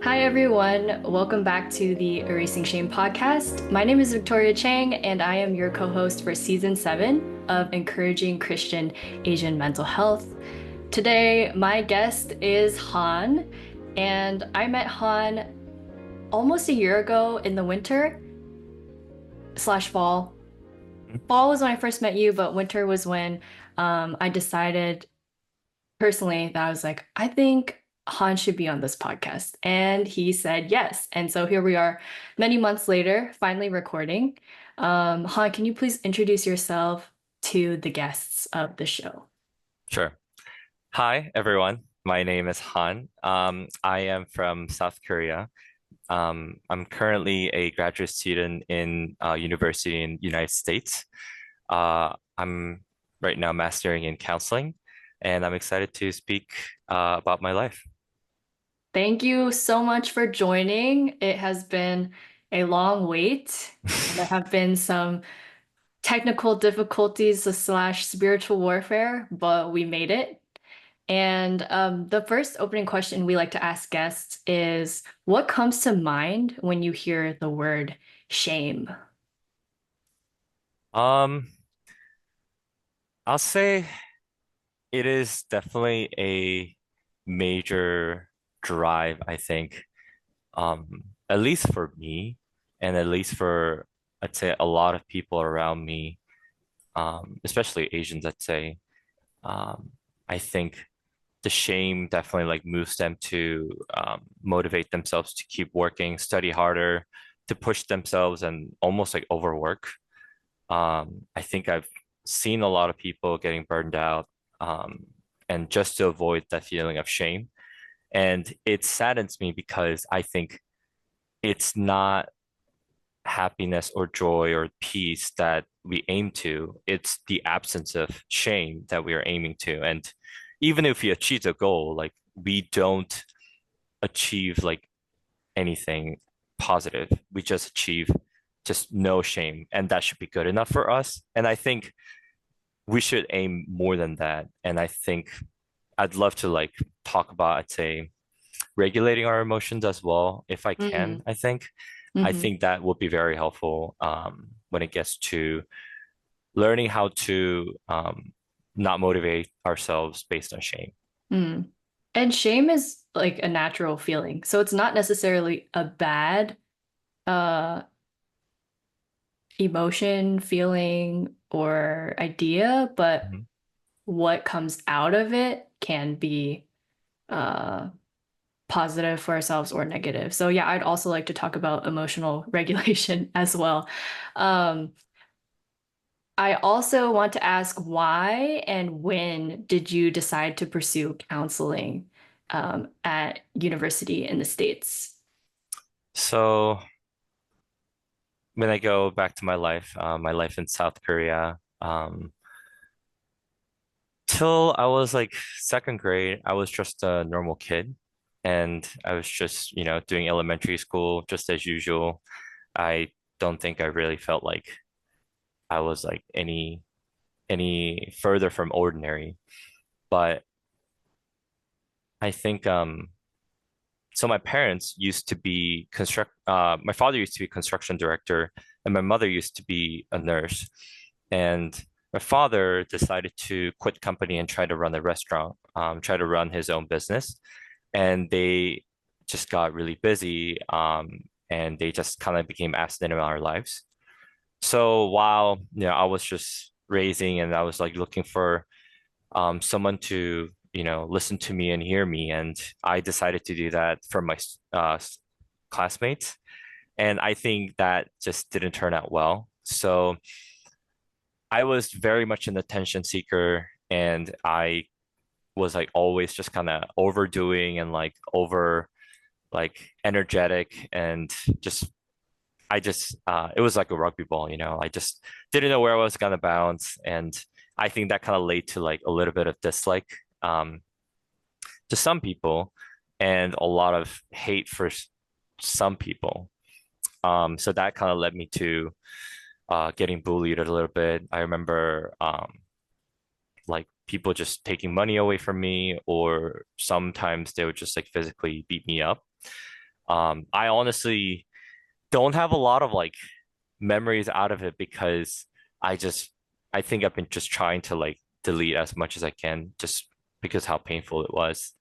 Hi, everyone. Welcome back to the Erasing Shame podcast. My name is Victoria Chang, and I am your co host for season 7 of Encouraging Christian Asian Mental Health. Today, my guest is Han, and I met Han almost a year ago in the winter slash fall. Fall was when I first met you, but winter was when I decided personally that I was like, I think Han should be on this podcast. And he said yes. And so here we are many months later, finally recording. Han, can you please introduce yourself to the guests of the show? Sure. Hi, everyone. My name is Han. I am from South Korea. I'm currently a graduate student in university in United States. I'm right now mastering in counseling, and I'm excited to speak about my life. Thank you so much for joining. It has been a long wait. There have been some technical difficulties slash spiritual warfare, but we made it. And the first opening question we like to ask guests is, what comes to mind when you hear the word shame? Um, I'll say it is definitely a major drive, I think, at least for me, and at least for, I'd say, a lot of people around me, especially Asians, I'd say. Um, I think the shame definitely like moves them to motivate themselves to keep working, study harder, to push themselves and almost like overwork. I think I've seen a lot of people getting burned out, and just to avoid that feeling of shame. And it saddens me because I think it's not happiness or joy or peace that we aim to. It's the absence of shame that we are aiming to. And even if we achieve the goal, like we don't achieve like anything positive. We just achieve just no shame. And that should be good enough for us. And I think we should aim more than that. And I think I'd love to like talk about, I'd say, regulating our emotions as well, if I can, Mm, I think. I hmm think that would be very helpful when it gets to learning how to not motivate ourselves based on shame. mm. And shame is like a natural feeling. So it's not necessarily a bad uh, emotion, feeling, or idea, but Mhm. what comes out of it can be uh, positive for ourselves or negative. So yeah, I'd also like to talk about emotional regulation as well. Um, I also want to ask why and when did you decide to pursue counseling at university in the States? So when I go back to my life in South Korea, till I was like second grade, I was just a normal kid. And I was just, doing elementary school just as usual. I don't think I really felt like I was like any further from ordinary. But I think so my parents used to be my father used to be a construction director and my mother used to be a nurse. And my father decided to quit company and try to run a restaurant, try to run his own business. And they just got really busy, and they just kind of became absent in our lives. So while I was just raising and I was like looking for someone to listen to me and hear me, and I decided to do that for my classmates, and I think that just didn't turn out well. So I was very much an attention seeker, and I was like always just kind of overdoing and like over like energetic and just I just it was like a rugby ball, I just didn't know where I was gonna bounce, and I think that kind of led to like a little bit of dislike um to some people and a lot of hate for some people. So that kind of led me to getting bullied a little bit. I remember like people just taking money away from me, or sometimes they would just like physically beat me up. I honestly don't have a lot of like memories out of it because I just I think I've been just trying to like delete as much as I can just because how painful it was.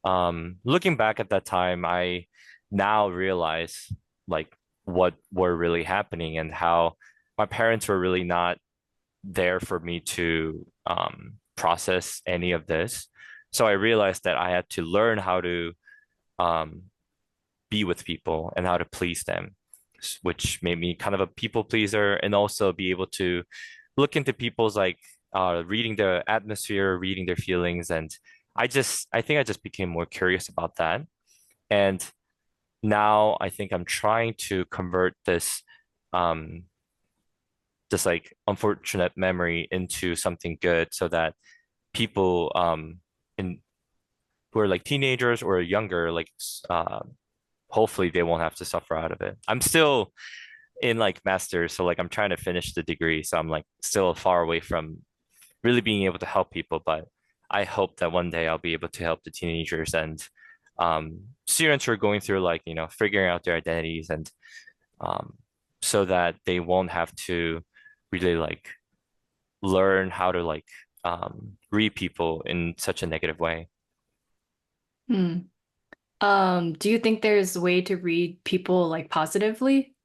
Looking back at that time, I now realize like what were really happening and how my parents were really not there for me to process any of this. So I realized that I had to learn how to um, be with people and how to please them, which made me kind of a people pleaser and also be able to look into people's like reading their atmosphere, reading their feelings. And I think I just became more curious about that. And now I think I'm trying to convert um, this like unfortunate memory into something good so that people in who are like teenagers or younger, like hopefully they won't have to suffer out of it. I'm still in like master's, so like I'm trying to finish the degree, so I'm like still far away from really being able to help people, but I hope that one day I'll be able to help the teenagers and students who are going through like, figuring out their identities and um, so that they won't have to really like learn how to like read people in such a negative way. Hmm. Do you think there's a way to read people like positively?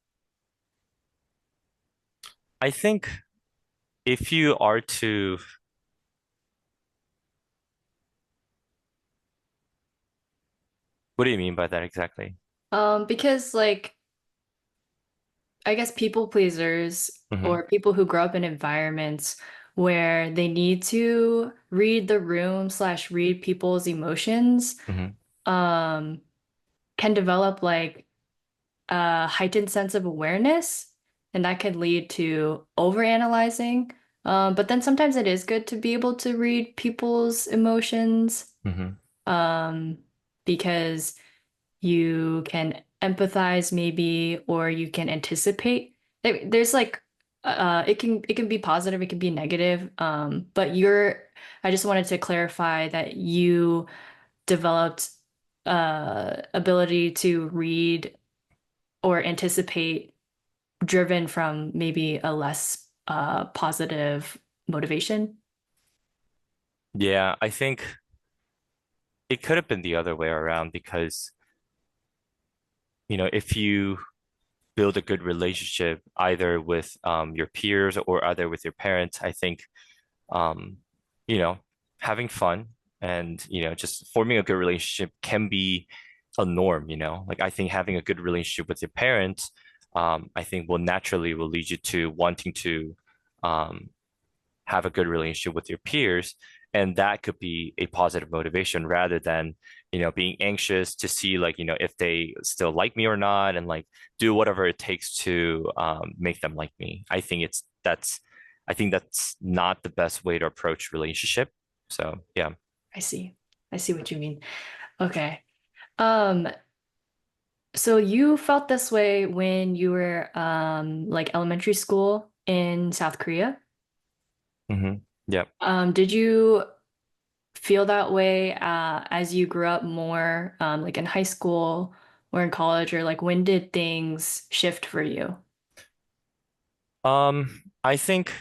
I think if you are to, what do you mean by that exactly? Because like I guess people pleasers Hmm. or people who grow up in environments where they need to read the room slash read people's emotions, Hmm. um, can develop like a heightened sense of awareness, and that can lead to overanalyzing. But then sometimes it is good to be able to read people's emotions, Hmm. um, because you can empathize maybe, or you can anticipate. There's like it can be positive, it can be negative. But I just wanted to clarify that you developed ability to read or anticipate driven from maybe a less positive motivation. Yeah, I think it could have been the other way around because, if you build a good relationship either with your peers or either with your parents, I think um, you know, having fun and, just forming a good relationship can be a norm, Like I think having a good relationship with your parents, I think will lead you to wanting to um, have a good relationship with your peers. And that could be a positive motivation rather than, being anxious to see like, if they still like me or not and like do whatever it takes to make them like me. I think that's not the best way to approach relationship. So yeah. I see. I see what you mean. Okay. Um, so you felt this way when you were like elementary school in South Korea? Hmm. Yeah. Did you feel that way as you grew up more like in high school or in college, or like when did things shift for you? I think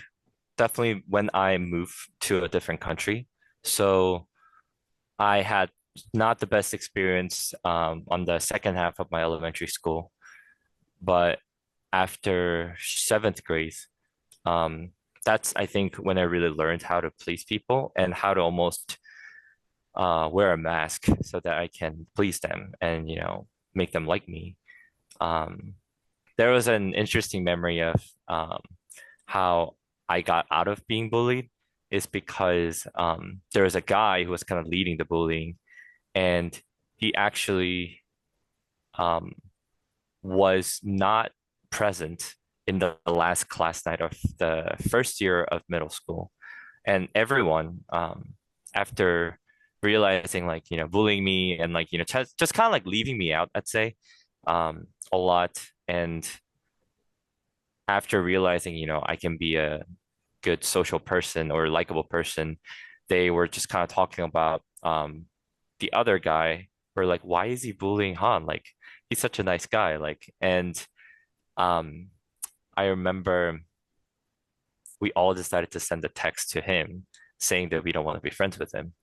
definitely when I moved to a different country. So I had not the best experience on the second half of my elementary school, but after seventh grade, um, that's I think when I really learned how to please people and how to almost wear a mask so that I can please them and make them like me. Um, there was an interesting memory of how I got out of being bullied is because there was a guy who was kind of leading the bullying and he actually um, was not present in the last class night of the first year of middle school. And everyone, after realizing like, bullying me and like, just kind of like leaving me out, I'd say, a lot. And after realizing, I can be a good social person or likable person, they were just kind of talking about the other guy were like, why is he bullying Han? Like, he's such a nice guy. Like, and um, I remember we all decided to send a text to him saying that we don't want to be friends with him.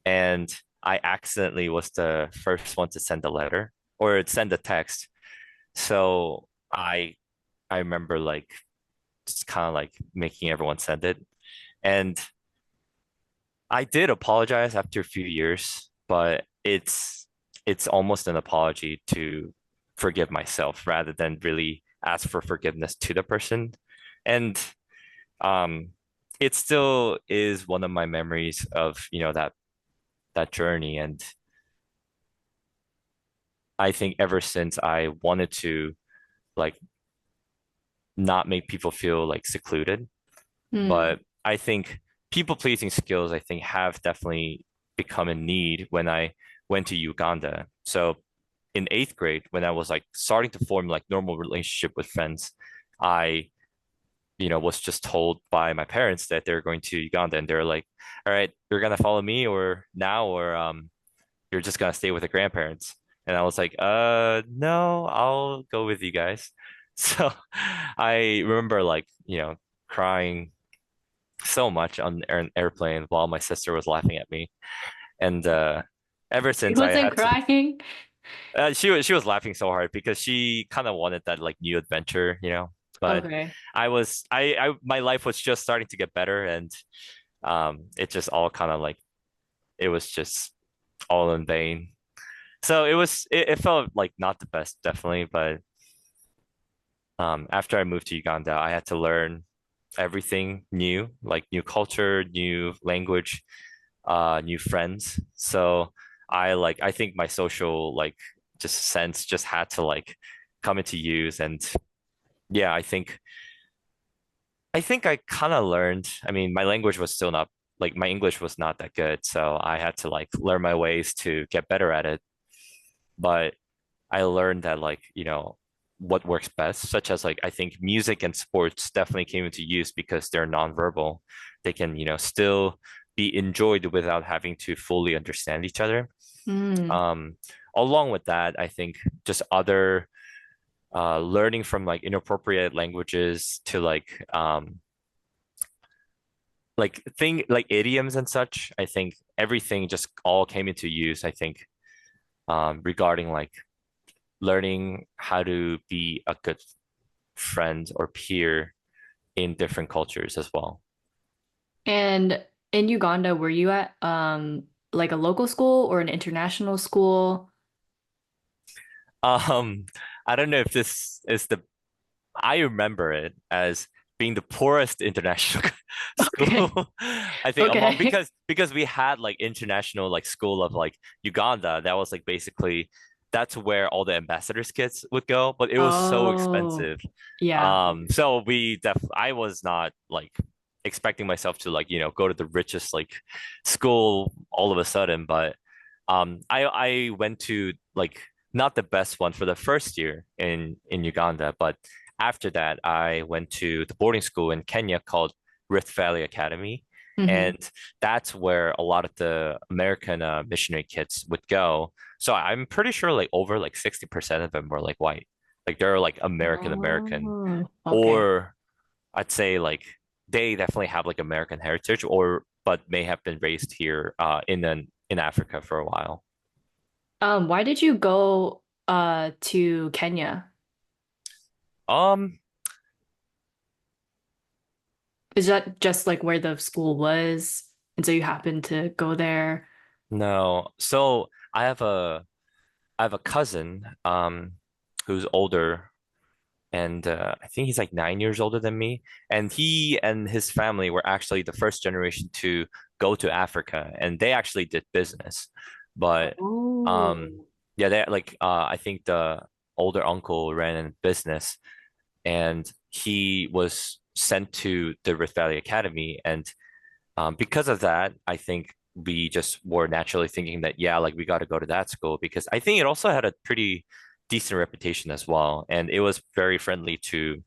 And I accidentally was the first one to send a letter or send a text. So I remember like just kind of like making everyone send it. And I did apologize after a few years, but it's almost an apology to forgive myself rather than really ask for forgiveness to the person. And um it still is one of my memories of, that journey. And I think ever since I wanted to like not make people feel like secluded, Hmm. but I think people pleasing skills, I think, have definitely become a need when I went to Uganda. So in eighth grade, when I was like starting to form like normal relationship with friends, I, was just told by my parents that they're going to Uganda, and they're like, all right, you're gonna follow me or now, or you're just gonna stay with the grandparents. And I was like, no, I'll go with you guys. So I remember like, crying so much on an airplane while my sister was laughing at me. And ever He since I wasn't had to, crying. she was laughing so hard because she kind of wanted that like new adventure, But Okay. I my life was just starting to get better, and it just all kind of like it was just all in vain. So it felt like not the best, definitely, but after I moved to Uganda, I had to learn everything new, like new culture, new language, new friends. So I think my social like just sense just had to like come into use. And yeah, I think I kind of learned. I mean, my language was still not like my English was not that good, so I had to like learn my ways to get better at it. But I learned that like, what works best, such as like I think music and sports definitely came into use because they're nonverbal. They can, still be enjoyed without having to fully understand each other. Hmm. Um, Along with that, I think just other learning from like inappropriate languages to like thing like idioms and such. I think everything just all came into use, I think, regarding like learning how to be a good friend or peer in different cultures as well. And in Uganda, were you at like a local school or an international school? Um, I don't know if this is I remember it as being the poorest international Okay. school. I think among Okay. because we had like international like school of like Uganda that was like basically that's where all the ambassadors kids would go, but it was so Oh, expensive. yeah. So I was not like expecting myself to like, go to the richest like school all of a sudden, but I went to like not the best one for the first year in Uganda, but after that I went to the boarding school in Kenya called Rift Valley Academy. Hmm. And that's where a lot of the American missionary kids would go. So I'm pretty sure like over like 60% of them were like white. Like they're like American, Oh, okay. or I'd say like they definitely have like American heritage, or but may have been raised here in Africa for a while. Why did you go to Kenya? Um, Is that just like where the school was? And so you happened to go there? no. So I have a cousin who's older, and I think he's like 9 years older than me. And he and his family were actually the first generation to go to Africa, and they actually did business. But um, Oh. yeah, they like I think the older uncle ran a business, and he was sent to the Rift Valley Academy, and because of that, I think we just were naturally thinking that, yeah, like we got to go to that school because I think it also had a pretty decent reputation as well, and it was very friendly to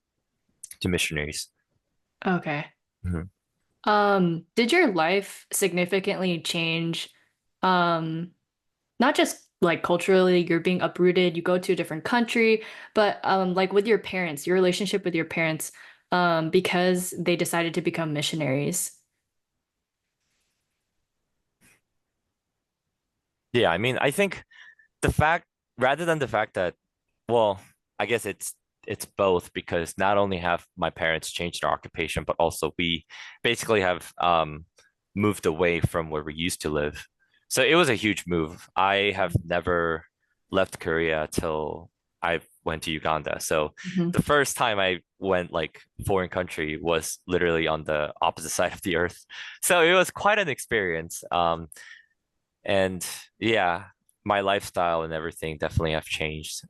missionaries. Okay. Mhm. Did your life significantly change, um, not just like culturally you're being uprooted, you go to a different country, but like with your parents, your relationship with your parents, because they decided to become missionaries. Yeah, I mean, I think the fact rather than the fact that, well, I guess it's both because not only have my parents changed their occupation, but also we basically have moved away from where we used to live. So it was a huge move. I have never left Korea till I went to Uganda. So Mhm. the first time I went like foreign country was literally on the opposite side of the earth. So it was quite an experience. And yeah, my lifestyle and everything definitely have changed.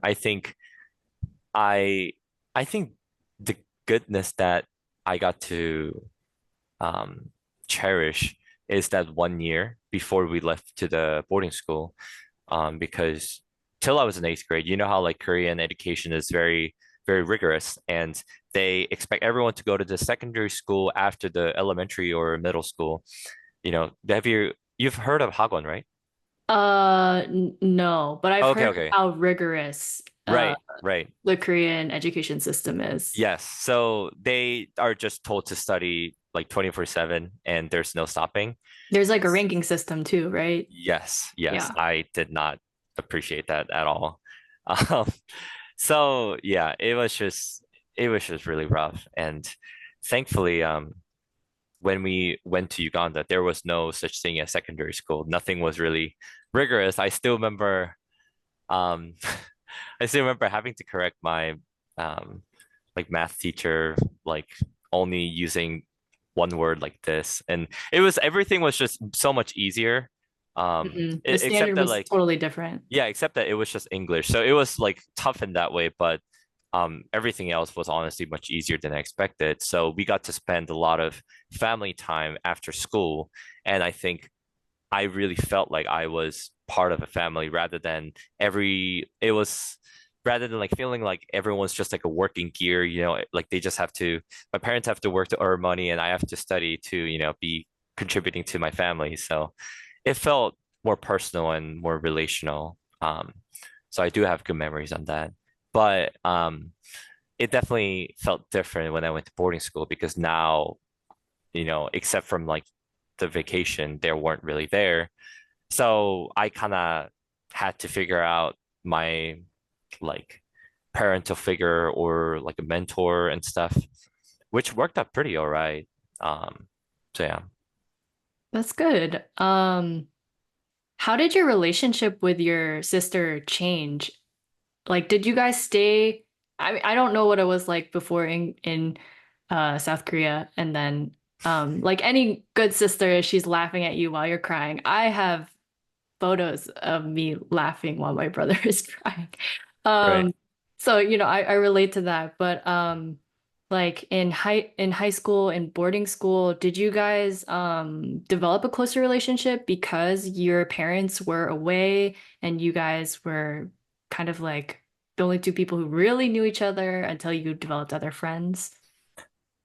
I I think the goodness that I got to um cherish is that 1 year before we left to the boarding school. Because till I was in eighth grade, you know how like Korean education is very, very rigorous and they expect everyone to go to the secondary school after the elementary or middle school. You've heard of Hagwon, right? No, but I've Okay, heard okay. how rigorous Right, right. the Korean education system is. Yes. So they are just told to study like 24/7 and there's no stopping. There's like a ranking system too, right? Yes, yes. Yeah. I did not appreciate that at all. Um, so yeah, it was just really rough. And thankfully, when we went to Uganda, there was no such thing as secondary school. Nothing was really rigorous. Um I still remember having to correct my um like math teacher like only using one word like this, and everything was just so much easier, The except standard that was like totally different. yeah, except that it was just English, so it was like tough in that way, but everything else was honestly much easier than I expected. So we got to spend a lot of family time after school, and I think I really felt like I was part of a family rather than like feeling like everyone's just like a working gear, like they just have to, my parents have to work to earn money and I have to study to, be contributing to my family. So it felt more personal and more relational. So I do have good memories on that. But it definitely felt different when I went to boarding school because now, except from like the vacation, they weren't really there. So I kind of had to figure out my like parental figure or like a mentor and stuff, which worked out pretty all right. So yeah. That's good. How did your relationship with your sister change? Like, did you guys stay? I mean, I don't know what it was like before in South Korea, and then like any good sister, she's laughing at you while you're crying. I have photos of me laughing while my brother is crying. Right. Um, so I relate to that. But like in high school and boarding school, did you guys develop a closer relationship because your parents were away and you guys were kind of like the only two people who really knew each other until you developed other friends?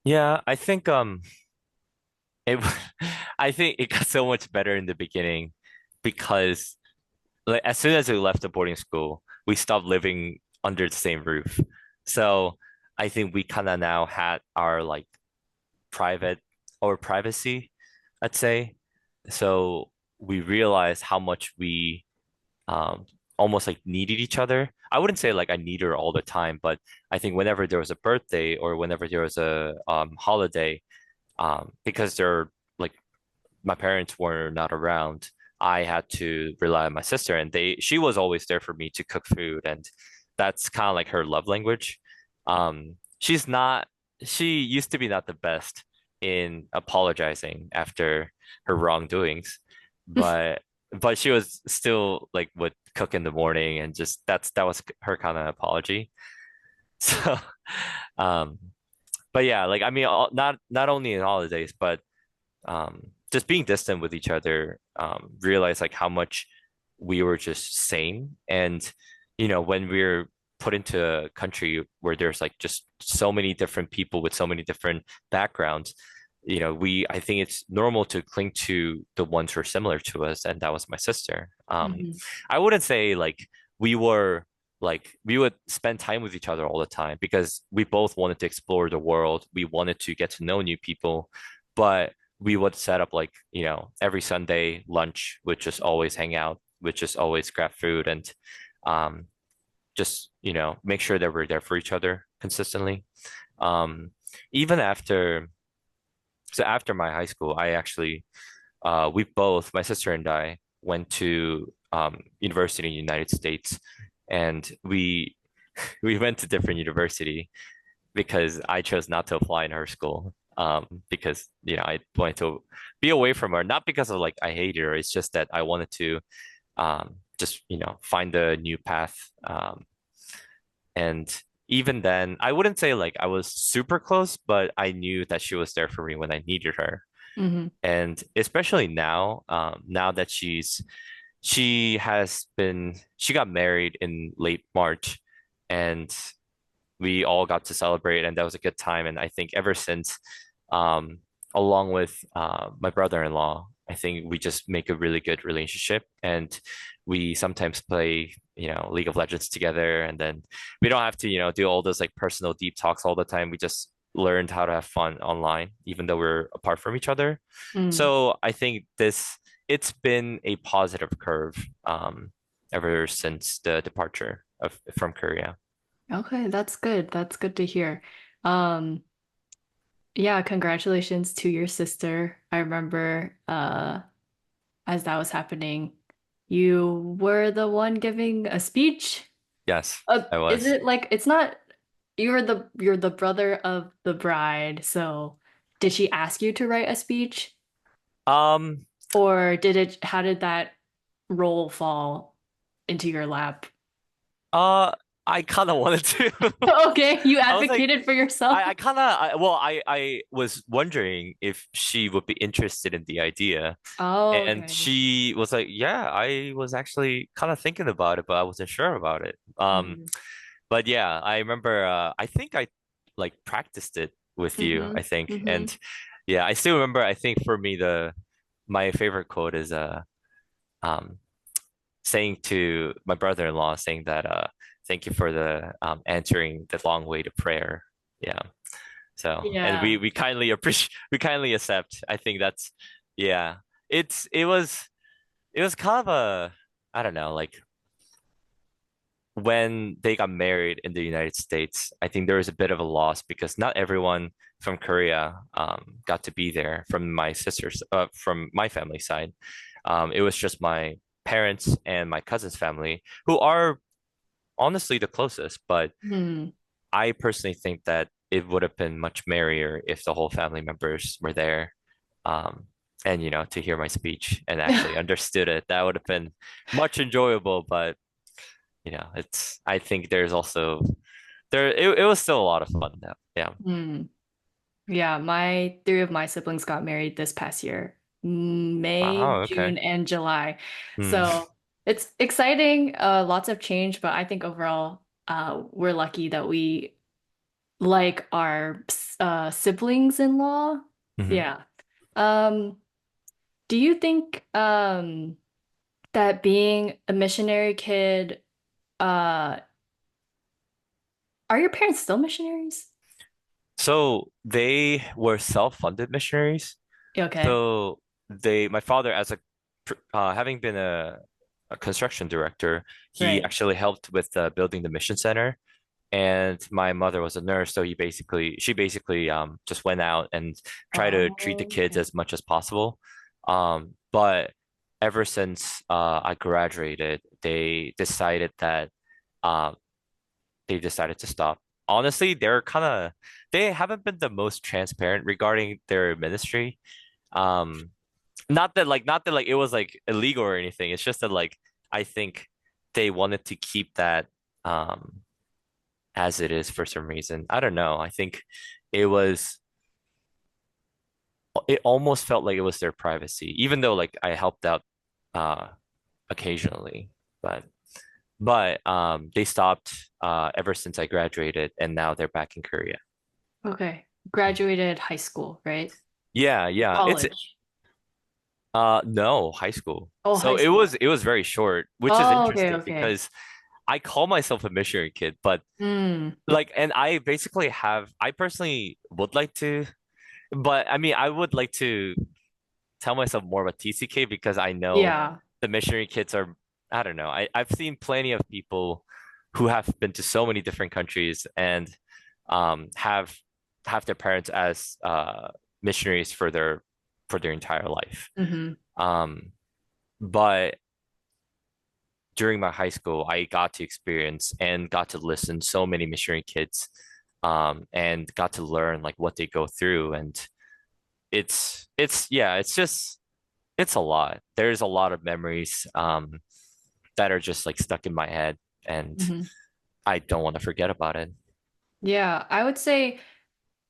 Yeah, I think it I think it got so much better in the beginning because like as soon as we left the boarding school, we stopped living under the same roof. So I think we kind of now had our like private or privacy, I'd say. So we realized how much we um almost like needed each other. I wouldn't say like I need her all the time, but I think whenever there was a birthday or whenever there was a holiday, because they're like my parents were not around, I had to rely on my sister and she was always there for me to cook food, and that's kind of like her love language. She's not she used to be not the best in apologizing after her wrongdoings, but she was still like would cook in the morning and just that was her kind of apology. So um but yeah, like I mean not only in holidays, but just being distant with each other, realize like how much we were just same. And, when we're put into a country where there's like just so many different people with so many different backgrounds, I think it's normal to cling to the ones who are similar to us, and that was my sister. Hmm. I wouldn't say like we were we would spend time with each other all the time because we both wanted to explore the world. We wanted to get to know new people, but we would set up like, every Sunday lunch, which is always hang out, which is always grab food and um just, make sure that we're there for each other consistently. Um, even after my high school, I actually, we both, my sister and I, went to university in the United States, and we went to different university because I chose not to apply in her school. Because I wanted to be away from her, not because of like I hated her. It's just that I wanted to just find a new path. And even then, I wouldn't say like I was super close, but I knew that she was there for me when I needed her. Hmm. And especially now, now that she got married in late March, and we all got to celebrate, and that was a good time. And I think ever since, um, along with my brother-in-law, I think we just make a really good relationship, and we sometimes play, League of Legends together, and then we don't have to, do all those like personal deep talks all the time. We just learned how to have fun online, even though we're apart from each other. Mm. So I think it's been a positive curve, ever since the departure from Korea. Okay, that's good. That's good to hear. Um, yeah, congratulations to your sister. I remember as that was happening, you were the one giving a speech. Yes, I Is was. it like it's not you're the brother of the bride, so did she ask you to write a speech? Um, Or how did that role fall into your lap? uh, I kind of wanted to. Okay, you I was like, advocated for yourself. I kind of, well, I was wondering if she would be interested in the idea. Oh, And okay. she was like, yeah, I was actually kind of thinking about it, but I wasn't sure about it. Mm-hmm. But yeah, I remember, I think I like practiced it with you, Mm-hmm. I think. Mm-hmm. And yeah, I still remember, I think for me, my favorite quote is, um, saying to my brother-in-law, saying that, thank you for the, answering the long way to prayer. Yeah. So, and we Yeah. we kindly appreciate, we kindly accept. I think that's, yeah. It was kind of a, I don't know, like when they got married in the United States, I think there was a bit of a loss because not everyone from Korea got to be there from my family side. It was just my parents and my cousin's family who are honestly the closest, but Hmm. I personally think that it would have been much merrier if the whole family members were there. Um, and to hear my speech and actually understood it, that would have been much enjoyable. But I think there's also it was still a lot of fun though. Yeah. Hmm. Yeah, three of my siblings got married this past year, May, Wow. Okay. June, and July. Hmm. So it's exciting, lots of change, but I think overall, we're lucky that we like our siblings-in-law. Hmm. Yeah. Um, do you think that being a missionary kid, uh, are your parents still missionaries? So they were self-funded missionaries. Okay, So my father, as having been a construction director, he right. actually helped with building the mission center. And my mother was a nurse, so she basically just went out and tried to treat the Oh, kids okay. as much as possible. But ever since I graduated, um they decided to stop. Honestly, they haven't been the most transparent regarding their ministry. Um, not that like it was like illegal or anything. It's just that like I think they wanted to keep that as it is for some reason. I don't know. I think it was it almost felt like it was their privacy, even though like I helped out uh occasionally. But they stopped ever since I graduated, and now they're back in Korea. Okay. Graduated high school, right? Yeah, yeah. It's College. no, high school. Oh, So high school. it was very short, which is Oh, okay, interesting okay. because I call myself a missionary kid, but Mm, like, and I basically have, I personally would like to, but I mean, I would like to tell myself more about TCK because I know yeah. the missionary kids are, I don't know. I've seen plenty of people who have been to so many different countries and have their parents as missionaries for their entire life. Hmm. Um, but during my high school, I got to experience and got to listen so many missionary kids, and got to learn like what they go through, and it's yeah, it's just it's a lot. There's a lot of memories that are just like stuck in my head, and Hmm. I don't want to forget about it. Yeah, I would say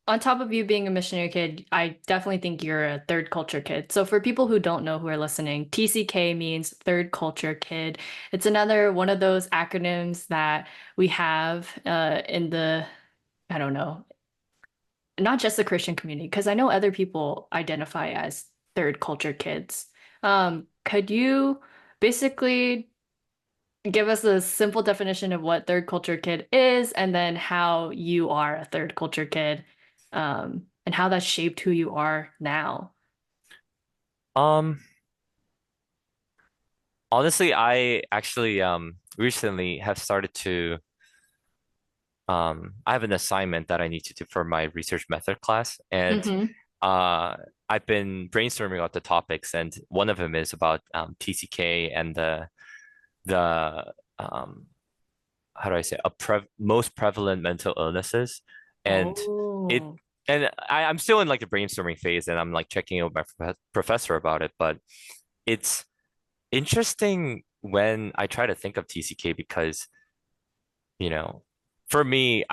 on top of you being a missionary kid, I definitely think you're a third culture kid. So for people who don't know who are listening, TCK means third culture kid. It's another one of those acronyms that we have in the, I don't know, not just the Christian community, because I know other people identify as third culture kids. Could you basically give us a simple definition of what third culture kid is, and then how you are a third culture kid, and how that shaped who you are now? Um, Honestly, I actually recently have started to I have an assignment that I need to do for my research method class, and Hmm. uh I've been brainstorming about the topics, and one of them is about TCK and the how do I say, most prevalent mental illnesses, and it Oh. and I'm still in like the brainstorming phase, and I'm like checking out my professor about it, but it's interesting when I try to think of TCK because, you know, for me,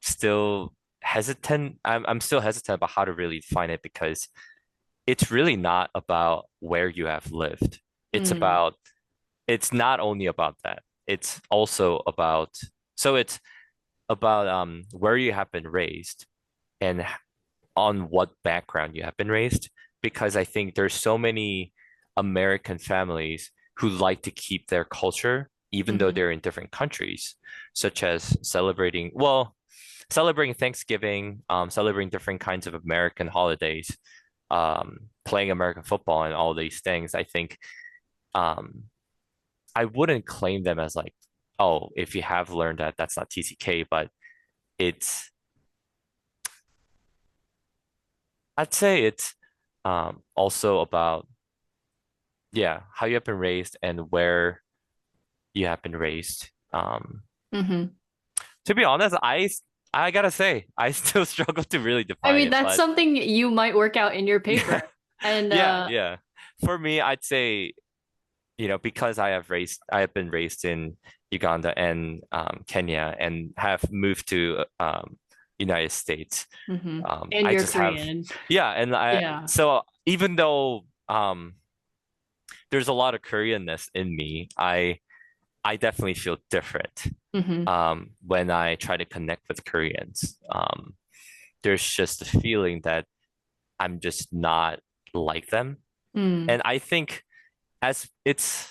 still hesitant. I'm still hesitant about how to really define it because it's really not about where you have lived. It's Mm. about, it's not only about that. It's also about, so it's about where you have been raised and on what background you have been raised. Because I think there's so many American families who like to keep their culture, even though Hmm. they're in different countries, such as celebrating, well, celebrating Thanksgiving, celebrating different kinds of American holidays, playing American football and all these things. I think um, I wouldn't claim them as like, oh, if you have learned that, that's not TCK, but it's I'd say it's also about, yeah, how you have been raised and where you have been raised. Hmm. To be honest, I gotta say, I still struggle to really I define mean, it, that's but something you might work out in your yeah, paper. And yeah, yeah. For me, I'd say, because I have been raised in Uganda and Kenya and have moved to United States. and I you're just have, Korean. yeah, and Yeah. so even though there's a lot of Koreanness in me, I definitely feel different Hmm. when I try to connect with Koreans. There's just a feeling that I'm just not like them. Mm. And I think as it's,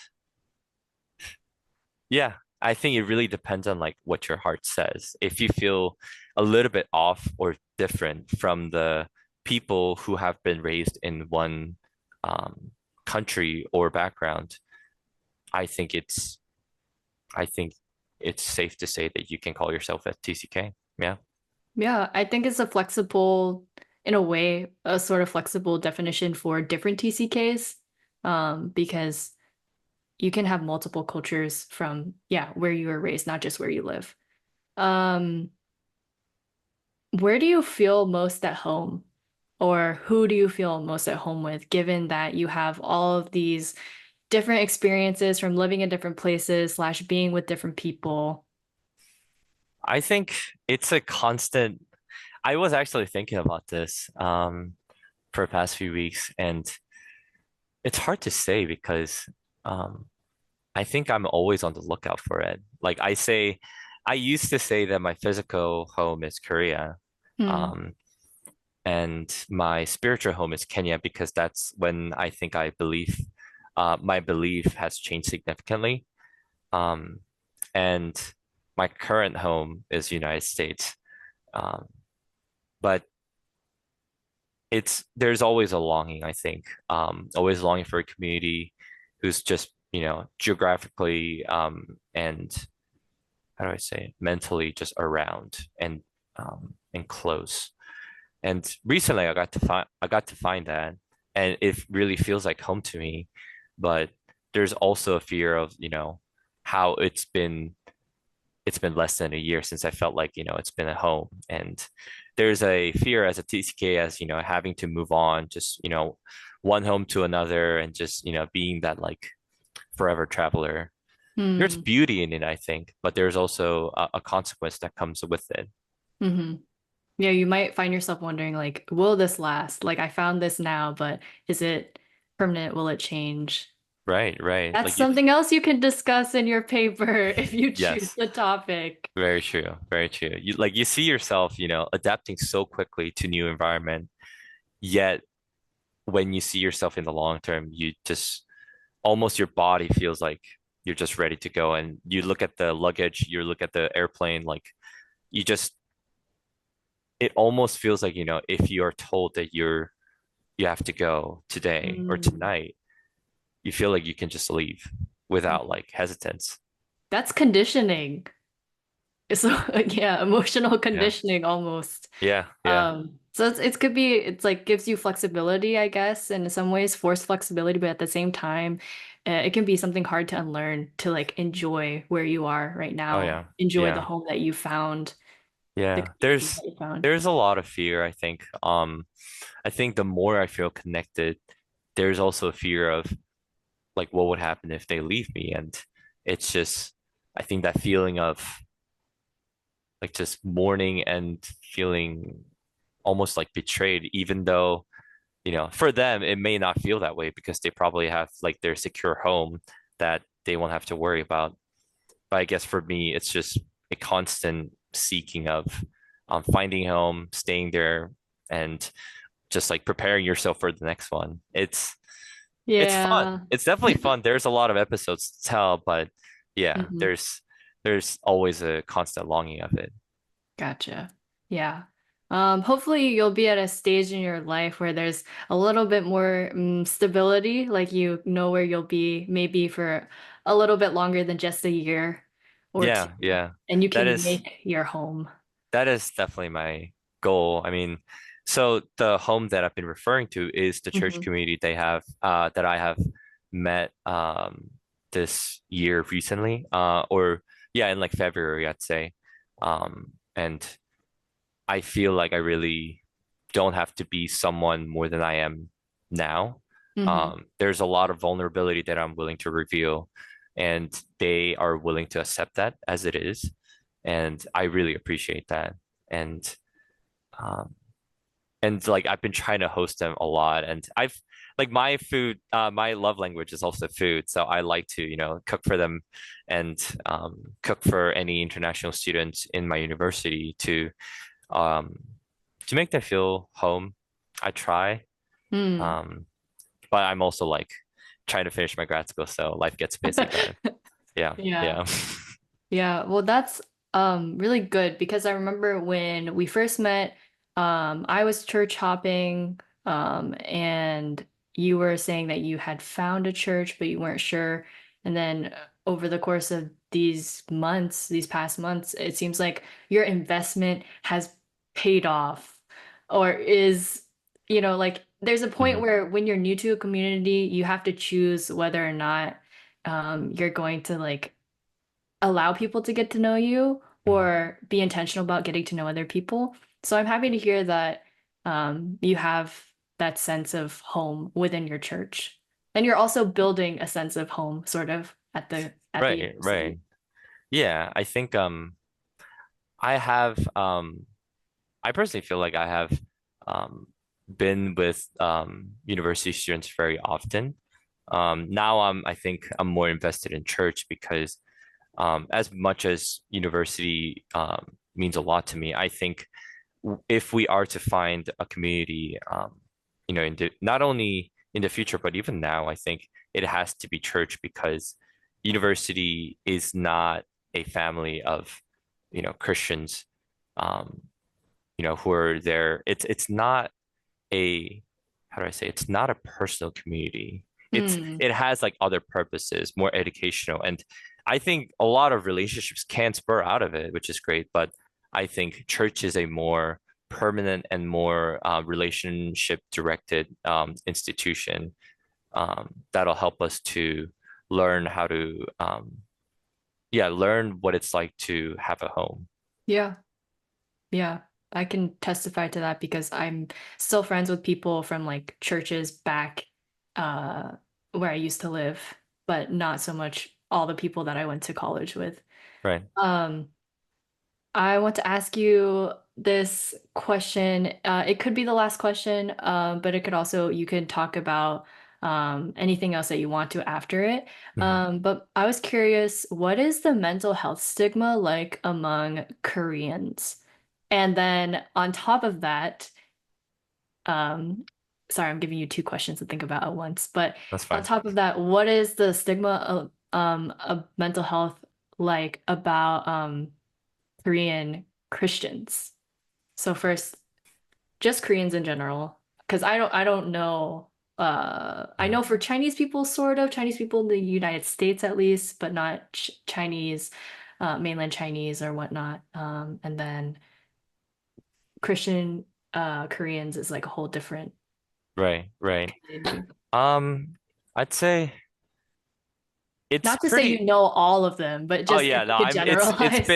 yeah, I think it really depends on like what your heart says. If you feel a little bit off or different from the people who have been raised in one um, country or background, I think it's I think it's safe to say that you can call yourself a TCK. Yeah. Yeah, I think it's a flexible, in a way, a sort of flexible definition for different TCKs, because you can have multiple cultures from, yeah, where you were raised, not just where you live. Um, where do you feel most at home, or who do you feel most at home with, given that you have all of these different experiences from living in different places slash being with different people? I think it's a constant. I was actually thinking about this for the past few weeks, and it's hard to say because um I think I'm always on the lookout for it. Like I used to say that my physical home is Korea. Hmm. Um, and my spiritual home is Kenya because that's when I think I believe my belief has changed significantly. Um, and my current home is United States. Um, but there's always a longing, I think, always longing for a community who's just, geographically and how do I say it, mentally just around and close. And recently I got to find that, and it really feels like home to me. But there's also a fear of, how it's been less than a year since I felt like, it's been at home. And there's a fear as a TCK as, having to move on, just, one home to another and just, being that like forever traveler. There's Hmm. beauty in it, I think, but there's also a consequence that comes with it. Hmm. Yeah, you might find yourself wondering, like, will this last? Like, I found this now, but is it permanent? Will it change? Right, right. That's Like you, something else you can discuss in your paper if you choose yes, the topic. very true, very true. You see yourself, adapting so quickly to new environment, yet when you see yourself in the long term, you just almost your body feels like you're just ready to go. And you look at the luggage, you look at the airplane, like you just, it almost feels like, if you are told that you have to go today or Mm. tonight, you feel like you can just leave without like hesitance. That's conditioning. So yeah, emotional Yeah. conditioning almost. Yeah. Yeah. So it could be it's like gives you flexibility, I guess, and in some ways forced flexibility, but at the same time, it can be something hard to unlearn to like enjoy where you are right Oh now, yeah. enjoy the Yeah. home that you found, the Yeah. community that you found. There's a lot of fear, I think. I think the more I feel connected, there's also a fear of like what would happen if they leave me. And it's just I think that feeling of like just mourning and feeling almost like betrayed, even though, for them it may not feel that way because they probably have like their secure home that they won't have to worry about. But I guess for me, it's just a constant seeking of finding home, staying there, and just like preparing yourself for the next one. It's fun. Yeah. It's definitely fun. There's a lot of episodes to tell, but yeah, Hmm. there's always a constant longing of it. Gotcha. Yeah. Hopefully you'll be at a stage in your life where there's a little bit more stability, like you know where you'll be maybe for a little bit longer than just a year or two, Yeah, yeah. and you That can is make your home. that is definitely my goal. I mean, so the home that I've been referring to is the church Hmm. community they have that I have met this year recently. Or yeah, in like February, I'd say. And I feel like I really don't have to be someone more than I am now. Hmm. There's a lot of vulnerability that I'm willing to reveal, and they are willing to accept that as it is. And I really appreciate that. And um, and like I've been trying to host them a lot, and I've like my food, my love language is also food, so I like to, cook for them and cook for any international students in my university um, to make them feel home. I try, Mm. um, but I'm also like trying to finish my grad school, so life gets busy. But yeah, Yeah. yeah, Yeah, well, that's really good because I remember when we first met, I was church hopping, and you were saying that you had found a church, but you weren't sure. And then over the course of these months, these past months, it seems like your investment has paid off or is, like there's a point hmm where when you're new to a community, you have to choose whether or not you're going to like allow people to get to know you hmm or be intentional about getting to know other people. So I'm happy to hear that you have that sense of home within your church. And you're also building a sense of home sort of at the right, university. right, yeah. I think I have I personally feel like I have um, been with university students very often. Now I think I'm more invested in church because as much as university means a lot to me, I think if we are to find a community, not only in the future, but even now, I think it has to be church because university is not a family of, Christians, um, who are there. It's not a, how do I say, it's not a personal community. Hmm. It has like other purposes, more educational. And I think a lot of relationships can spur out of it, which is great. But I think church is a more permanent and more relationship directed institution that'll help us to learn how to, yeah, learn what it's like to have a home. Yeah. Yeah. I can testify to that because I'm still friends with people from like churches back uh where I used to live, but not so much all the people that I went to college with. Right. Um, I want to ask you this question. It could be the last question, but it could also, you could talk about anything else that you want to after it. Mhm. But I was curious, what is the mental health stigma like among Koreans? And then on top of that, um, sorry, I'm giving you two questions to think about at once, but That's on fine. top of that, what is the stigma of mental health like about Korean Christians? So first, just Koreans in general, because I don't know. I Mhm. know for Chinese people, sort of Chinese people in the United States at least, but not ch Chinese, mainland Chinese or whatnot. And then Christian Koreans is like a whole different Right, right. community. Um, I'd say it's Not to say you pretty. know all of them, but Oh just if yeah, no, you could I'm. generalize.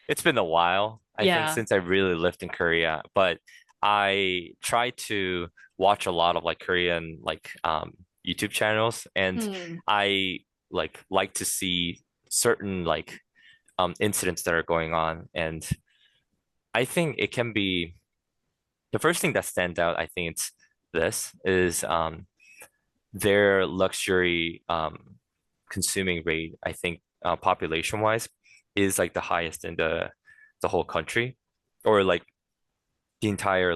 It's been a while. I think Yeah. since I really lived in Korea, but I try to watch a lot of like Korean YouTube channels, and Hmm. I like to see certain incidents that are going on, and I think it can be the first thing that stands out. I think it's this is their luxury consuming rate, I think population wise, is like the highest in the whole country or like the entire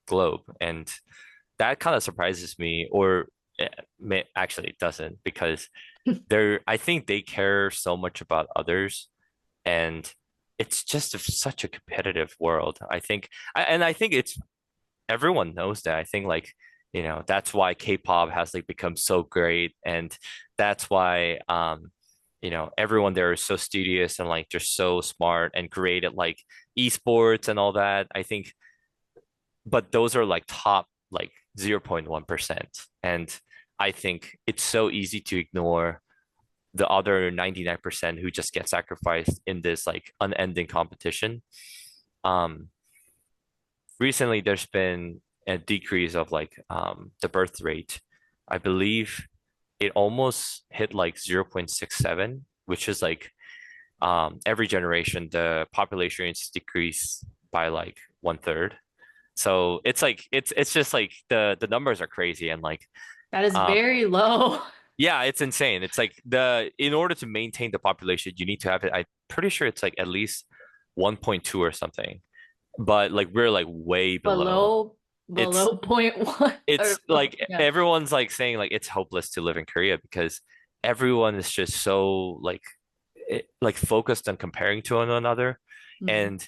globe. And that kind of surprises me, or actually it doesn't, because I think they care so much about others, and it's just such a competitive world. And I think it's everyone knows that. I think that's why K-pop has like become so great, and that's why everyone there is so studious and like just so smart and great at like esports and all that. I think, but those are like top like 0.1%. And I think it's so easy to ignore the other 99% who just get sacrificed in this like unending competition. Um, Recently there's been a decrease of the birth rate. I believe it almost hit like 0.67, which is like every generation the population is decreased by like one third. So it's just like the numbers are crazy, and That is um very low. yeah, it's insane. It's like the in order to maintain the population you need to have it. I'm pretty sure it's like at least 1.2 or something, but like we're like way below. Below It's below point one or it's like yeah. everyone's like saying like it's hopeless to live in Korea because everyone is just so like focused on comparing to one another, Hmm. and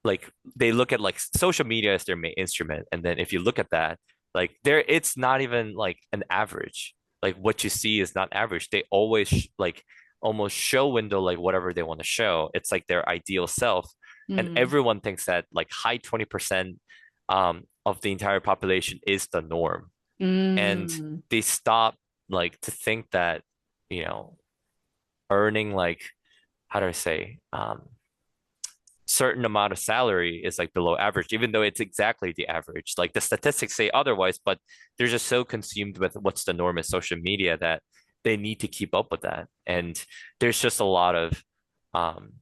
like they look at like social media as their main instrument, and then if you look at that, like there it's not even like an average. Like what you see is not average. They always like almost show window like whatever they want to show. It's like their ideal self, and Hmm. everyone thinks that like high 20% of the entire population is the norm, and Mm. they stop like to think that you know earning like how do I say certain amount of salary is like below average, even though it's exactly the average. Like the statistics say otherwise, but they're just so consumed with what's the norm in social media that they need to keep up with that. And there's just a lot of um,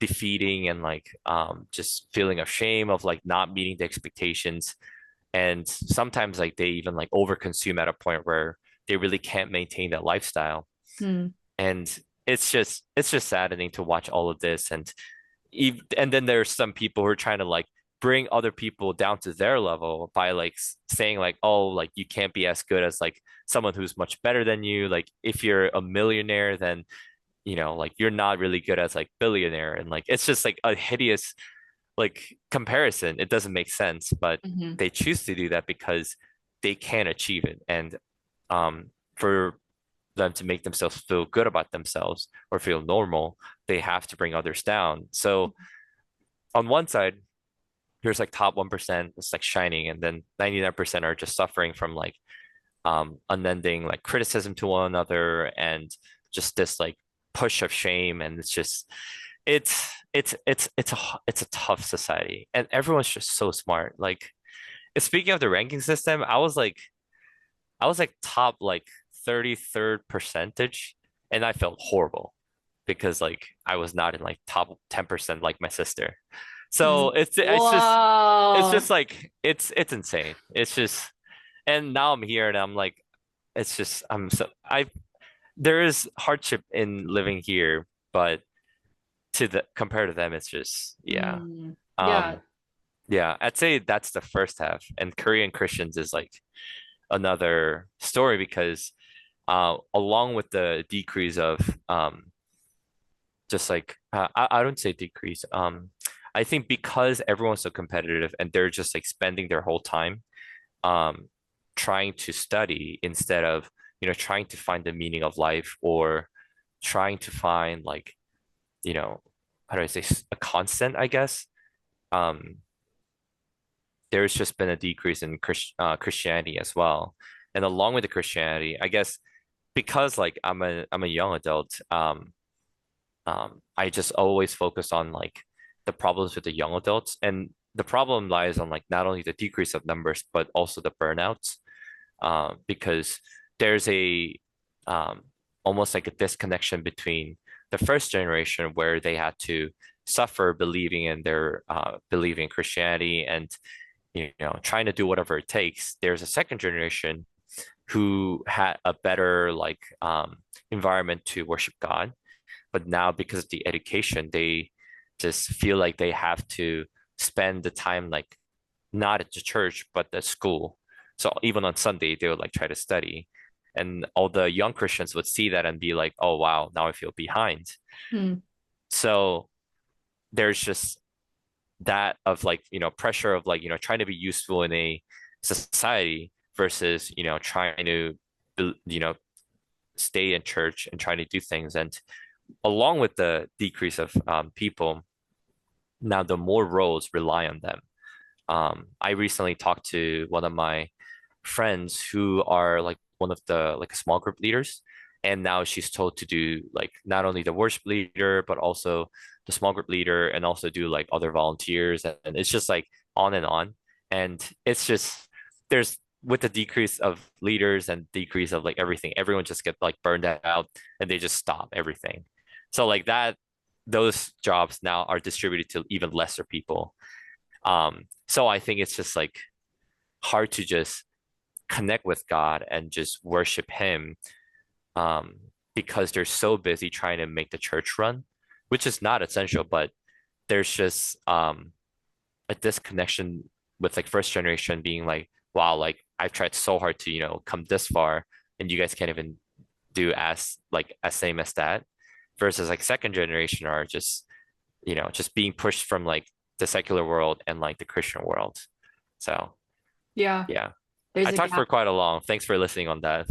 defeating and just feeling of shame of like not meeting the expectations. And sometimes like they even like overconsume at a point where they really can't maintain that lifestyle. Hmm. And it's just saddening to watch all of this. And and then there's some people who are trying to like bring other people down to their level by like saying like, oh, like you can't be as good as like someone who's much better than you. Like if you're a millionaire, then like you're not really good as like billionaire. And like it's just like a hideous like comparison. It doesn't make sense, but Hmm. they choose to do that because they can achieve it. And for them to make themselves feel good about themselves or feel normal, they have to bring others down. So on one side, here's like top 1% it's like shining, and then 99% are just suffering from like unending like criticism to one another and just this like push of shame. And it's just it's a tough society, and everyone's just so smart. Like speaking of the ranking system, I was like top like 33rd percentage, and I felt horrible because like I was not in like top 10% like my sister. So it's just Wow. like it's insane. It's just, and now I'm here and I'm like it's just I'm so I there is hardship in living here, but to the compared to them, it's just yeah. Mm, yeah. Um yeah, I'd say that's the first half. And Korean Christians is like another story because along with the decrease of just like I don't say decrease. I think because everyone's so competitive and they're just like spending their whole time um trying to study instead of trying to find the meaning of life, or trying to find like how do I say a constant, I guess. Um there's just been a decrease in Christianity as well. And along with the Christianity, I guess because like I'm a young adult, I just always focus on like the problems with the young adults, and the problem lies on like not only the decrease of numbers but also the burnouts, because there's a um, almost like a disconnection between the first generation where they had to suffer believing in their believing in Christianity and trying to do whatever it takes. There's a second generation who had a better like environment to worship God, but now because of the education, they just feel like they have to spend the time like not at the church but at school. So even on Sunday, they would like try to study. And all the young Christians would see that and be like, oh wow, now I feel behind. Hmm. So there's just that of like, pressure of like, trying to be useful in a society versus, trying to, you know, stay in church and trying to do things. And along with the decrease of people, now the more roles rely on them. I recently talked to one of my friends who are like one of the like small group leaders, and now she's told to do like not only the worship leader but also the small group leader, and also do like other volunteers, and it's just like on and on. And it's just there's with the decrease of leaders and decrease of like everything, everyone just get like burned out and they just stop everything. So like that, those jobs now are distributed to even lesser people. So I think it's just like hard to just connect with God and just worship Him, um, because they're so busy trying to make the church run, which is not essential, but there's just a disconnection with like first generation being like, wow, like I've tried so hard to, come this far, and you guys can't even do as same as that. Versus like second generation are just, just being pushed from like the secular world and like the Christian world. So Yeah. yeah. There's I a talked for gap. quite a long. Thanks for listening on that.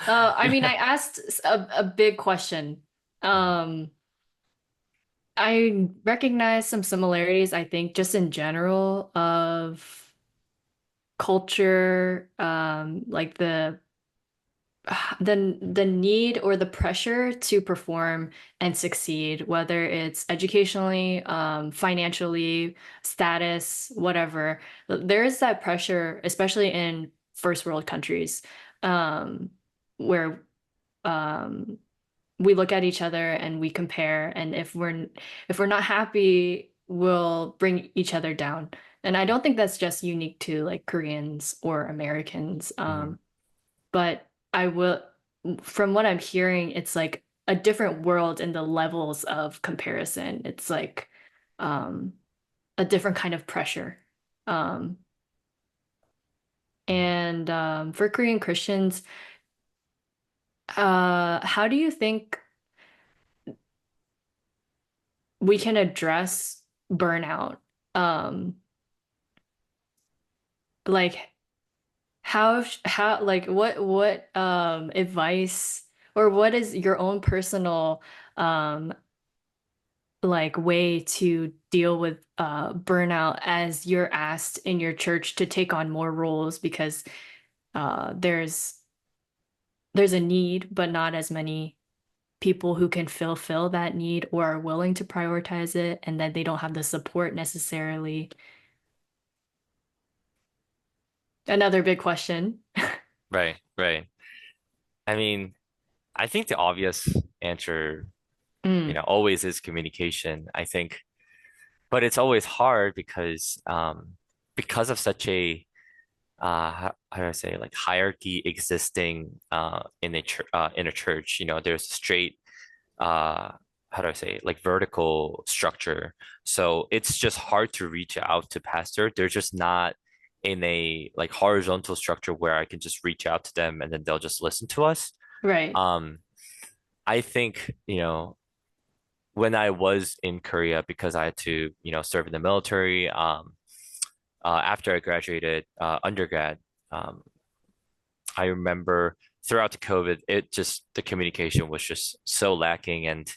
I mean, I asked a big question. Um, I recognize some similarities, I think, just in general of culture, like the need or the pressure to perform and succeed, whether it's educationally, financially, status, whatever. There is that pressure, especially in first world countries, um, where um, we look at each other and we compare, and if we're not happy, we'll bring each other down. And I don't think that's just unique to like Koreans or Americans. Mhm. But I will, from what I'm hearing, it's like a different world in the levels of comparison. It's like, um, a different kind of pressure. Um, and for Korean Christians, how do you think we can address burnout? Um, like how like what advice or what is your own personal um like way to deal with burnout as you're asked in your church to take on more roles because there's a need but not as many people who can fulfill that need or are willing to prioritize it and then they don't have the support necessarily. Another big question. Right, right. I mean, I think the obvious answer, Mm, always is communication, I think. But it's always hard because of such a how do I say, like, hierarchy existing in a church. There's a straight uh how do I say, like, vertical structure. So it's just hard to reach out to pastor. They're just not in a like horizontal structure where I can just reach out to them and then they'll just listen to us. right. Um, I think, when I was in Korea, because I had to, serve in the military, after I graduated undergrad, um, I remember throughout the COVID, the communication was just so lacking, and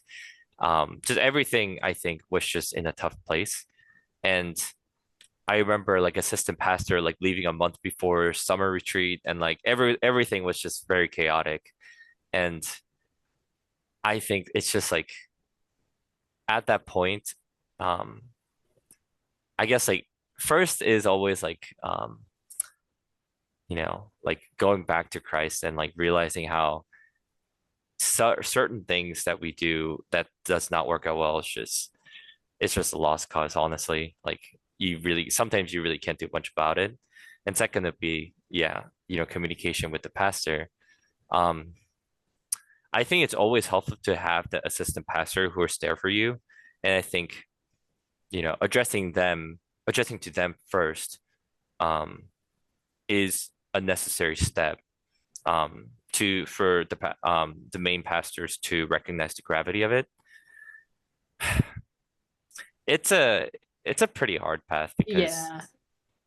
just everything I think was just in a tough place. And I remember like assistant pastor like leaving a month before summer retreat, and like everything was just very chaotic. And I think it's just like at that point, um, I guess like first is always like like going back to Christ and like realizing how certain things that we do that does not work out well is just it's just a lost cause, honestly. Like sometimes you really can't do much about it. And second would be, yeah, communication with the pastor. Um, I think it's always helpful to have the assistant pastor who is there for you. And I think, addressing to them first, um, is a necessary step, for the main pastors to recognize the gravity of it. It's a it's a pretty hard path because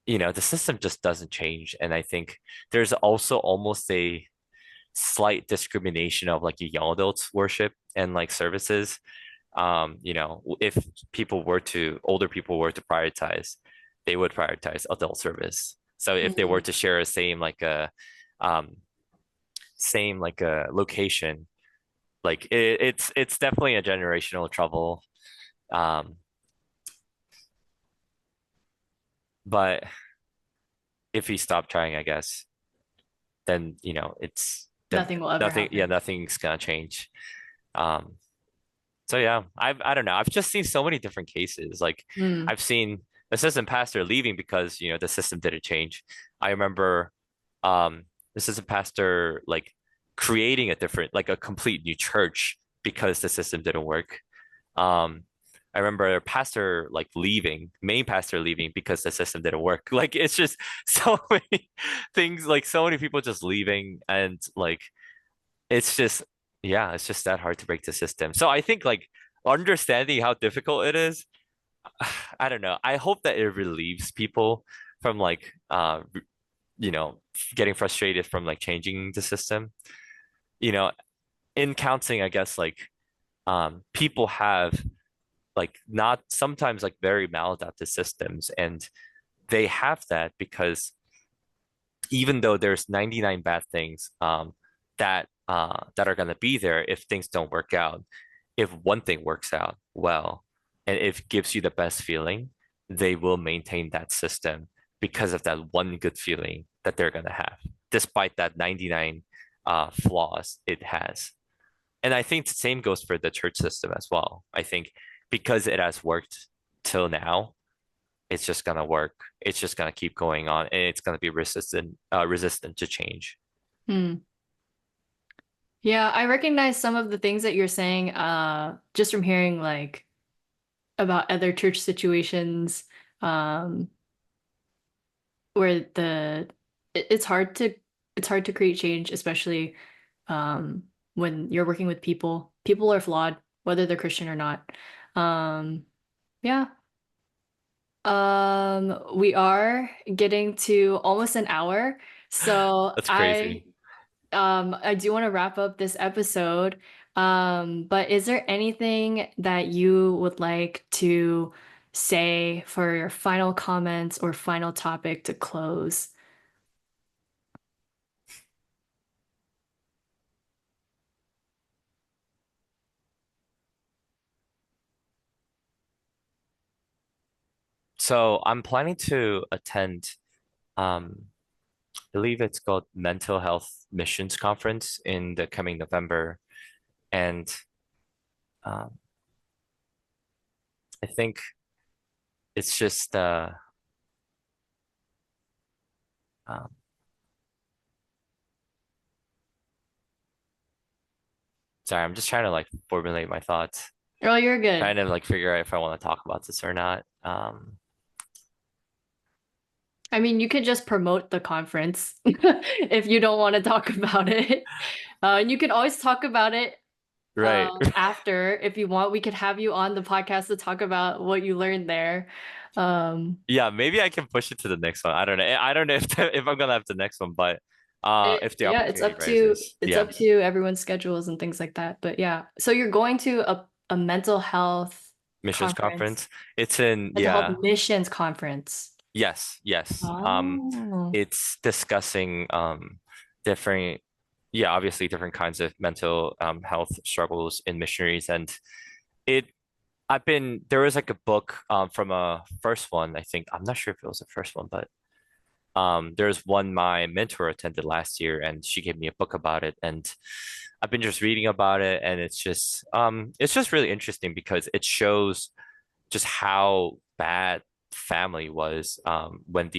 Yeah. the system just doesn't change. And I think there's also almost a slight discrimination of like young adults worship and like services. If older people were to prioritize, they would prioritize adult service. So if they were Mm. to share a um, same like a location, like it's definitely a generational trouble. Um, but if we stop trying, I guess, then it's Nothing will ever nothing. Yeah, happen. nothing's gonna change. Um, so yeah, I don't know. I've just seen so many different cases. Like Mm. I've seen assistant pastor leaving because the system didn't change. I remember um assistant pastor like creating like a complete new church because the system didn't work. Um, I remember a pastor like leaving, main pastor leaving because the system didn't work. Like it's just so many things, like so many people just leaving, and like it's just yeah, it's just that hard to break the system. So I think like understanding how difficult it is, I don't know. I hope that it relieves people from like you know, getting frustrated from like changing the system. You know, in counseling, I guess like people have like not sometimes like very maladaptive systems, and they have that because even though there's 99 bad things that are going to be there if things don't work out, if one thing works out well and if it gives you the best feeling, they will maintain that system because of that one good feeling that they're going to have despite that 99 flaws it has. And I think the same goes for the church system as well. I think because it has worked till now, it's just gonna work. It's just gonna keep going on, and it's gonna be resistant to change. Mm. Yeah, I recognize some of the things that you're saying just from hearing like about other church situations um, where it's hard to create change, especially when you're working with people. People are flawed, whether they're Christian or not. Yeah. We are getting to almost an hour, so That's crazy. I do want to wrap up this episode. But is there anything that you would like to say for your final comments or final topic to close? So I'm planning to attend, I believe it's called Mental Health Missions Conference in the coming November. And um, I think it's just, um, sorry, I'm just trying to like formulate my thoughts, Oh, you're trying good. to like figure out if I want to talk about this or not. I mean, you could just promote the conference if you don't want to talk about it. And you can always talk about it Right. after if you want. We could have you on the podcast to talk about what you learned there. Um, Yeah, maybe I can push it to the next one. I don't know. I don't know if if I'm gonna have the next one, but if the yeah, opportunity rises, it's yeah, up to everyone's schedules and things like that. But yeah, so you're going to a mental health missions conference, conference. It's in mental health yeah, missions conference. yes, yes. Oh. It's discussing different, yeah, obviously different kinds of mental health struggles in missionaries, and it. I've been there was like a book from a first one. I think I'm not sure if it was the first one, but there's one my mentor attended last year, and she gave me a book about it, and I've been just reading about it, and it's just really interesting because it shows just how bad family was when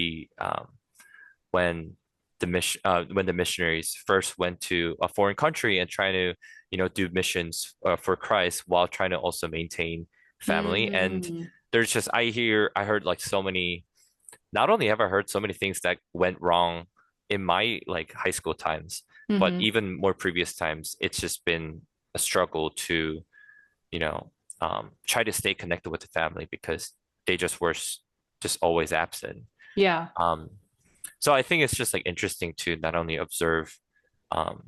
when the missionaries first went to a foreign country and trying to do missions for Christ while trying to also maintain family. And Mm. I heard like so many, not only have I heard so many things that went wrong in my like high school times, but Hmm. even more previous times, it's just been a struggle to, you know, try to stay connected with the family because they just were just always absent. Yeah. Um, so I think it's just like interesting to not only observe um,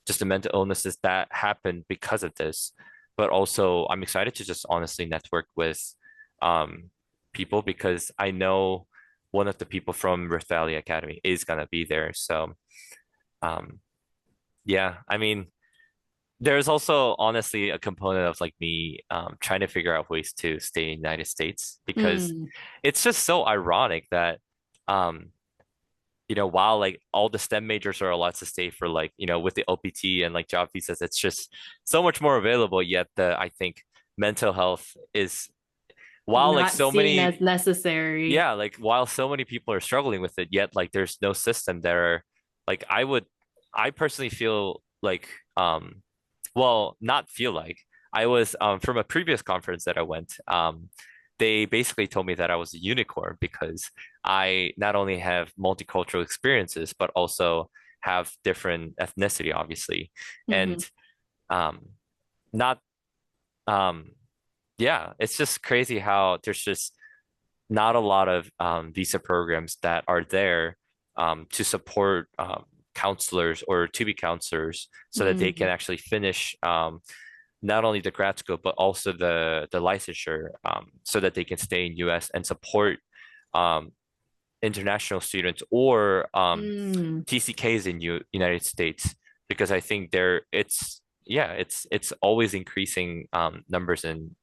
just the mental illnesses that happen because of this, but also I'm excited to just honestly network with um, people because I know one of the people from Rift Valley Academy is gonna be there. So um, yeah, I mean, there's also honestly a component of like me trying to figure out ways to stay in the United States because Mm. it's just so ironic that um, while like all the STEM majors are allowed to stay for like, with the OPT and like job visas, it's just so much more available. Yet I think mental health is, while like Not so seen as many, necessary. yeah, like while so many people are struggling with it, yet like there's no system there. Like I personally feel like, well, not feel like I was, from a previous conference that I went, they basically told me that I was a unicorn because I not only have multicultural experiences, but also have different ethnicity, obviously. And Hmm. um, not, um, yeah, it's just crazy how there's just not a lot of visa programs that are there to support counselors or to be counselors so that they can Mm. actually finish not only the grad school but also the licensure so that they can stay in US and support um, international students or Mm. TCKs in United States because I think it's always increasing numbers in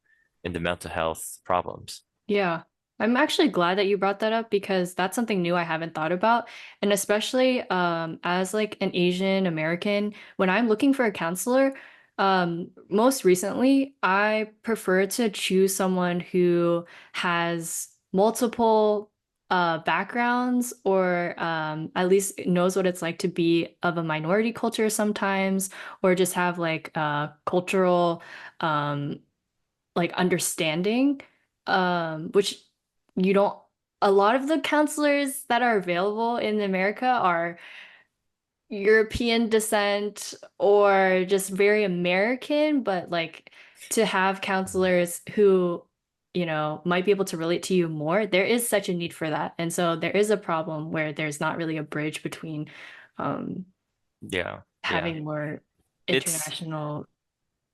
the mental health problems. Yeah. I'm actually glad that you brought that up because that's something new I haven't thought about. And especially as like an Asian American, when I'm looking for a counselor, most recently, I prefer to choose someone who has multiple backgrounds or at least knows what it's like to be of a minority culture sometimes, or just have like cultural um like understanding, which you don't, a lot of the counselors that are available in America are European descent or just very American, but like to have counselors who, might be able to relate to you more, there is such a need for that. And so there is a problem where there's not really a bridge between um, Yeah. Yeah. having more It's international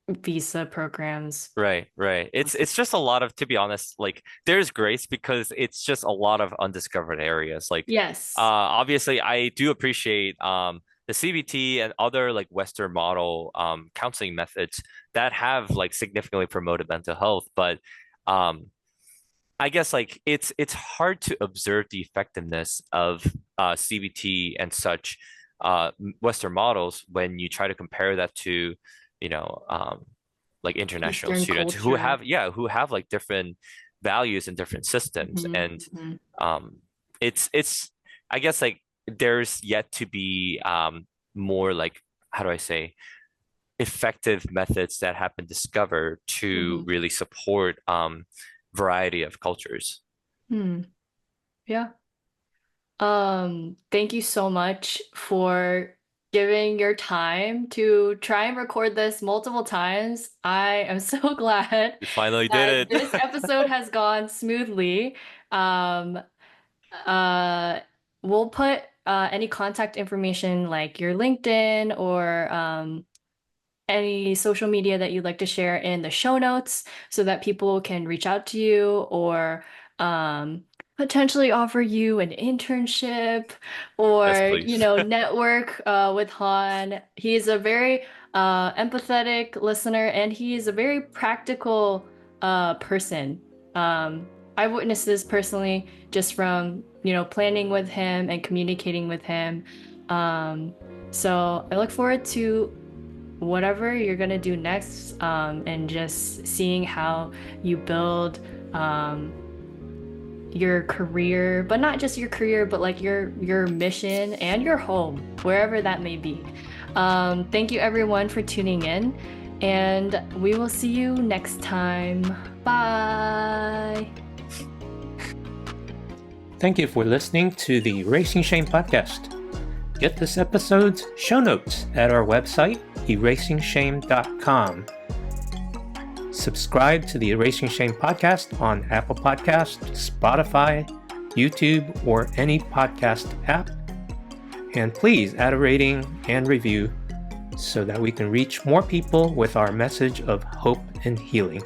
visa programs. right. It's just a lot of, to be honest, like there's grace because it's just a lot of undiscovered areas. Like Yes. obviously I do appreciate the CBT and other like Western model counseling methods that have like significantly promoted mental health, but um I guess like it's hard to observe the effectiveness of CBT and such Western models when you try to compare that to, you know, like international Eastern students culture. who have like different values and different systems. And Hmm. um it's I guess like there's yet to be more like, how do I say, effective methods that have been discovered to Hmm. really support variety of cultures. Hmm. Yeah. Thank you so much for giving your time to try and record this multiple times. I am so glad We finally that did this it. episode has gone smoothly. Um, uh, we'll put any contact information like your LinkedIn or any social media that you'd like to share in the show notes so that people can reach out to you or um, potentially offer you an internship Yes, or, please. network with Han. He's a very empathetic listener and he's a very practical person. Um, I've witnessed this personally just from, planning with him and communicating with him. Um, so I look forward to whatever you're gonna do next, and just seeing how you build um, your career, but not just your career, but like your mission and your home, wherever that may be. Thank you everyone for tuning in, and we will see you next time. Bye. Thank you for listening to the Erasing Shame podcast. Get this episode's show notes at our website, erasingshame.com. Subscribe to the Erasing Shame podcast on Apple Podcasts, Spotify, YouTube, or any podcast app. And please add a rating and review so that we can reach more people with our message of hope and healing.